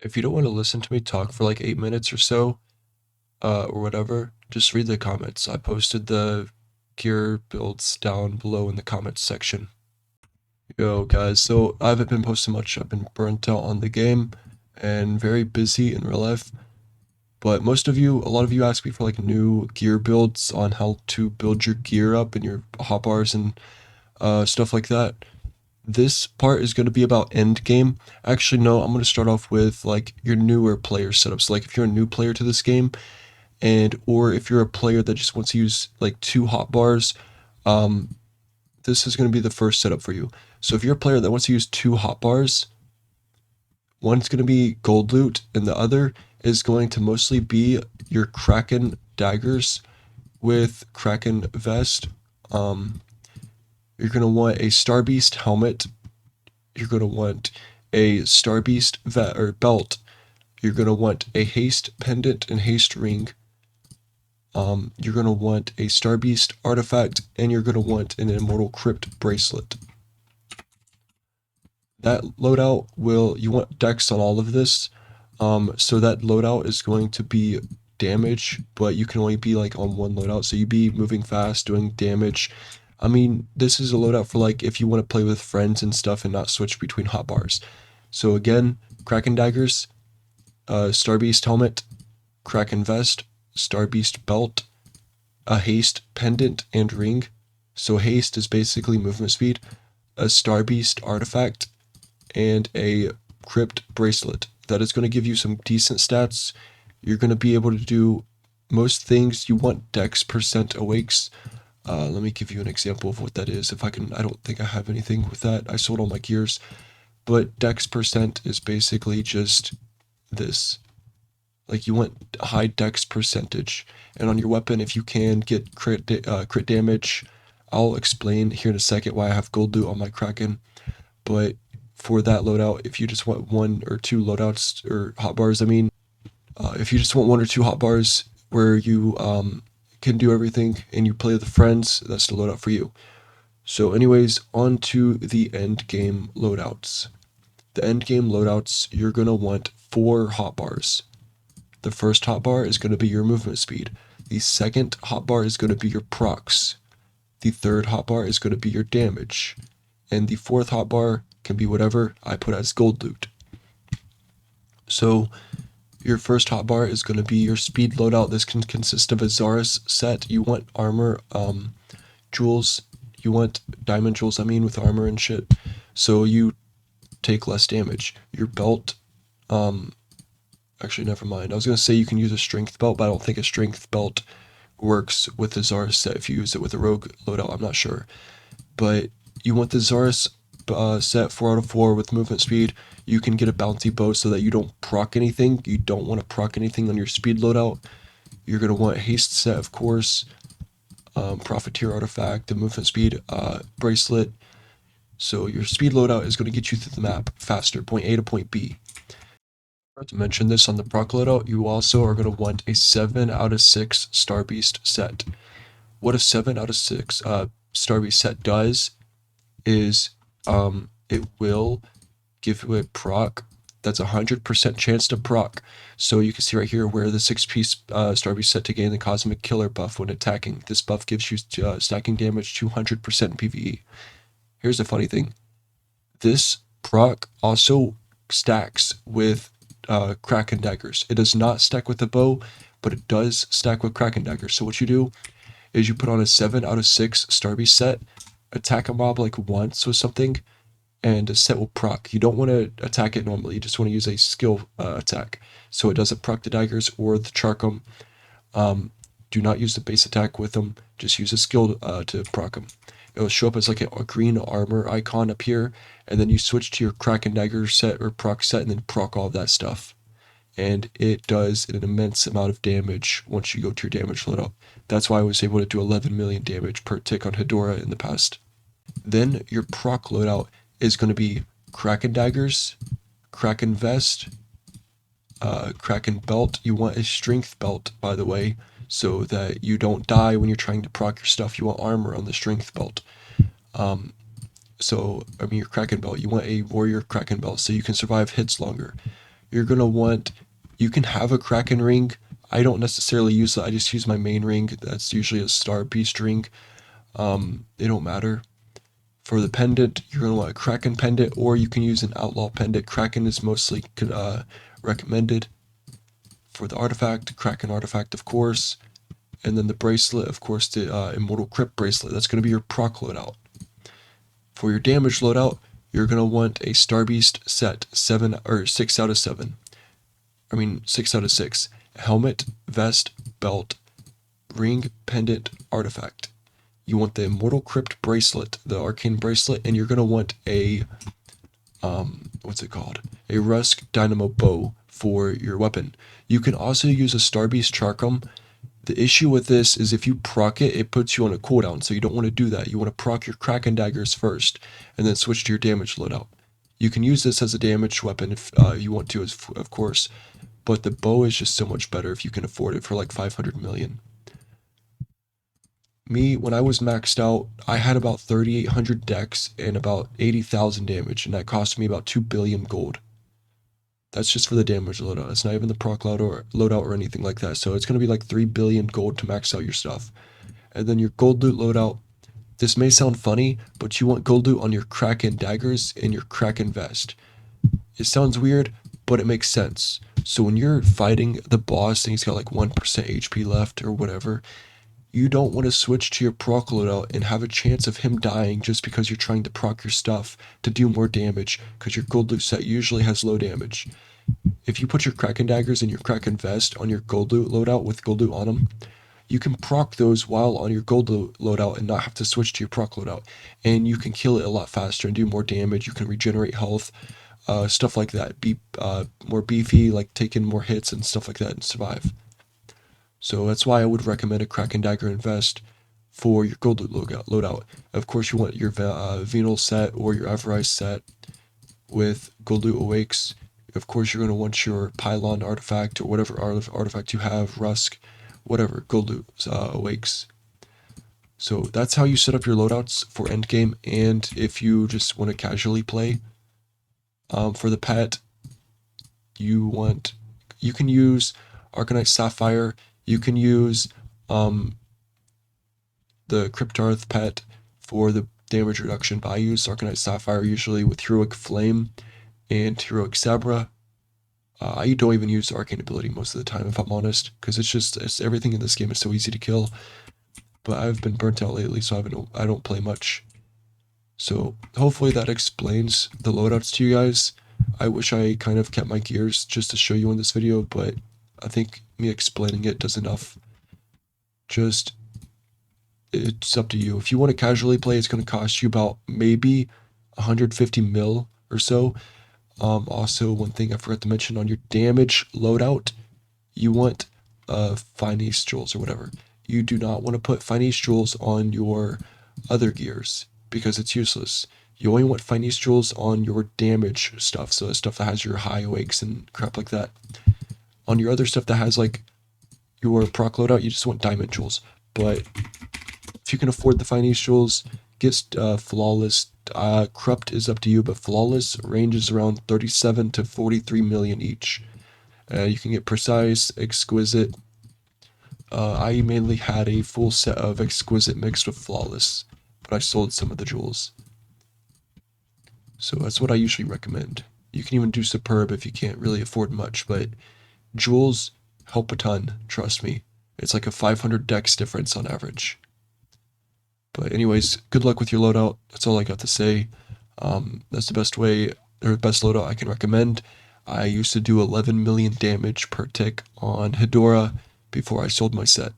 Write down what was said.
If you don't want to listen to me talk for like 8 minutes or so, or whatever, just read the comments. I posted the gear builds down below in the comments section. Yo, guys, so I haven't been posting much. I've been burnt out on the game and very busy in real life. But a lot of you ask me for like new gear builds on how to build your gear up and your hotbars and stuff like that. This part is going to be about Endgame. Actually, no, I'm going to start off with like your newer player setups. Like if you're a new player to this game, or if you're a player that just wants to use like two hotbars, this is going to be the first setup for you. So if you're a player that wants to use two hotbars, one's going to be gold loot and the other is going to mostly be your Kraken daggers with Kraken vest. You're going to want a Star Beast helmet. You're going to want a Star Beast belt. You're going to want a haste pendant and haste ring. You're going to want a Star Beast artifact, and you're going to want an Immortal Crypt bracelet. That loadout you want dex on all of this. So that loadout is going to be damage, but you can only be like on one loadout. So you be moving fast, doing damage. I mean, this is a loadout for like if you want to play with friends and stuff and not switch between hotbars. So again, Kraken daggers, Star Beast helmet, Kraken vest, Star Beast belt, a haste pendant and ring. So haste is basically movement speed, a Star Beast artifact, and a crypt bracelet. That is going to give you some decent stats. You're going to be able to do most things. You want dex percent awakes. Let me give you an example of what that is. If I can, I don't think I have anything with that. I sold all my gears. But dex percent is basically just this. Like you want high dex percentage. And on your weapon, if you can get crit damage, I'll explain here in a second why I have gold loot on my Kraken. But for that loadout, if you just want one or two loadouts or hotbars, if you just want one or two hotbars where you can do everything and you play with friends, that's the loadout for you. So anyways, on to the end game loadouts. The end game loadouts, you're going to want 4 hotbars. The first hotbar is going to be your movement speed. The second hotbar is going to be your procs. The third hotbar is going to be your damage. And the fourth hotbar can be whatever I put as gold loot. So your first hotbar is going to be your speed loadout. This can consist of a Zaris set. You want armor jewels. You want diamond jewels, with armor and shit. So you take less damage. Your belt, actually, never mind. I was going to say you can use a strength belt, but I don't think a strength belt works with the Zaris set if you use it with a rogue loadout. I'm not sure. But you want the Zaris set 4 out of 4 with movement speed. You can get a bounty bow so that you don't proc anything. You don't want to proc anything on your speed loadout. You're going to want haste set, of course. Profiteer artifact, the movement speed bracelet. So your speed loadout is going to get you through the map faster, point A to point B. I forgot to mention this on the proc loadout. You also are going to want a 7 out of 6 Star Beast set. What a 7 out of 6 Star Beast set does is it will give you a proc that's 100% chance to proc. So you can see right here where the 6-piece Star Beast set to gain the Cosmic Killer buff when attacking. This buff gives you stacking damage 200% in PvE. Here's the funny thing. This proc also stacks with Kraken daggers. It does not stack with the bow, but it does stack with Kraken daggers. So what you do is you put on a 7 out of 6 Star Beast set, attack a mob like once with something, and a set will proc. You don't want to attack it normally, you just want to use a skill attack. So it doesn't proc the daggers or the charcum. Do not use the base attack with them, just use a skill to proc them. It'll show up as like a green armor icon up here, and then you switch to your Kraken dagger set or proc set and then proc all of that stuff. And it does an immense amount of damage once you go to your damage loadout. That's why I was able to do 11 million damage per tick on Hedora in the past. Then your proc loadout is going to be Kraken daggers, Kraken vest, Kraken belt. You want a strength belt, by the way, so that you don't die when you're trying to proc your stuff. You want armor on the strength belt. Your Kraken belt. You want a warrior Kraken belt so you can survive hits longer. you're going to want, you can have a Kraken ring. I don't necessarily use that. I just use my main ring. That's usually a star beast ring. They don't matter. For the pendant, you're going to want a Kraken pendant, or you can use an outlaw pendant. Kraken is mostly recommended. For the artifact, Kraken artifact, of course. And then the bracelet, of course, the Immortal Crypt bracelet. That's going to be your proc loadout. For your damage loadout, you're going to want a Star Beast set 7 or 6 out of 7. 6 out of 6. Helmet, vest, belt, ring, pendant, artifact. You want the Immortal Crypt bracelet, the Arcane bracelet, and you're going to want a, what's it called? A Rusk Dynamo bow for your weapon. You can also use a Star Beast Charcum. The issue with this is if you proc it, it puts you on a cooldown, so you don't want to do that. You want to proc your Kraken daggers first, and then switch to your damage loadout. You can use this as a damage weapon if you want to, of course, but the bow is just so much better if you can afford it for like 500 million. Me, when I was maxed out, I had about 3,800 dex and about 80,000 damage, and that cost me about 2 billion gold. That's just for the damage loadout. It's not even the proc loadout or anything like that. So it's going to be like 3 billion gold to max out your stuff. And then your gold loot loadout. This may sound funny, but you want gold loot on your Kraken daggers and your Kraken vest. It sounds weird, but it makes sense. So when you're fighting the boss and he's got like 1% HP left or whatever, you don't want to switch to your proc loadout and have a chance of him dying just because you're trying to proc your stuff to do more damage, because your gold loot set usually has low damage. If you put your Kraken daggers and your Kraken vest on your gold loot loadout with gold loot on them, you can proc those while on your gold loot loadout and not have to switch to your proc loadout. And you can kill it a lot faster and do more damage. You can regenerate health, stuff like that. Be more beefy, like taking more hits and stuff like that, and survive. So that's why I would recommend a Kraken dagger and vest for your gold loot loadout. Of course, you want your venal set or your Everise set with gold loot awakes. Of course, you're going to want your pylon artifact or whatever artifact you have, Rusk, whatever, gold loot awakes. So that's how you set up your loadouts for endgame. And if you just want to casually play, for the pet, you can use Arcanite Sapphire. You can use the Cryptarth pet for the damage reduction, but I use Arcanite Sapphire usually with Heroic Flame and Heroic Sabra. I don't even use the Arcane ability most of the time, if I'm honest, because it's everything in this game is so easy to kill. But I've been burnt out lately, so I don't play much. So hopefully that explains the loadouts to you guys. I wish I kind of kept my gears just to show you in this video, but I think me explaining it does enough. Just, it's up to you. If you want to casually play, it's going to cost you about maybe 150 mil or so. Also, one thing I forgot to mention, on your damage loadout, you want Finesse Jewels or whatever. You do not want to put Finesse Jewels on your other gears because it's useless. You only want Finesse Jewels on your damage stuff, so stuff that has your high awakes and crap like that. On your other stuff that has like your proc loadout, you just want diamond jewels. But if you can afford the Finesse Jewels, get Flawless. Corrupt is up to you, but Flawless ranges around 37 to 43 million each. You can get Precise, Exquisite. I mainly had a full set of Exquisite mixed with Flawless, but I sold some of the jewels. So that's what I usually recommend. You can even do Superb if you can't really afford much, but jewels help a ton, trust me. It's like a 500 dex difference on average. But anyways, good luck with your loadout. That's all I got to say. That's the best way, or best loadout I can recommend. I used to do 11 million damage per tick on Hedora before I sold my set.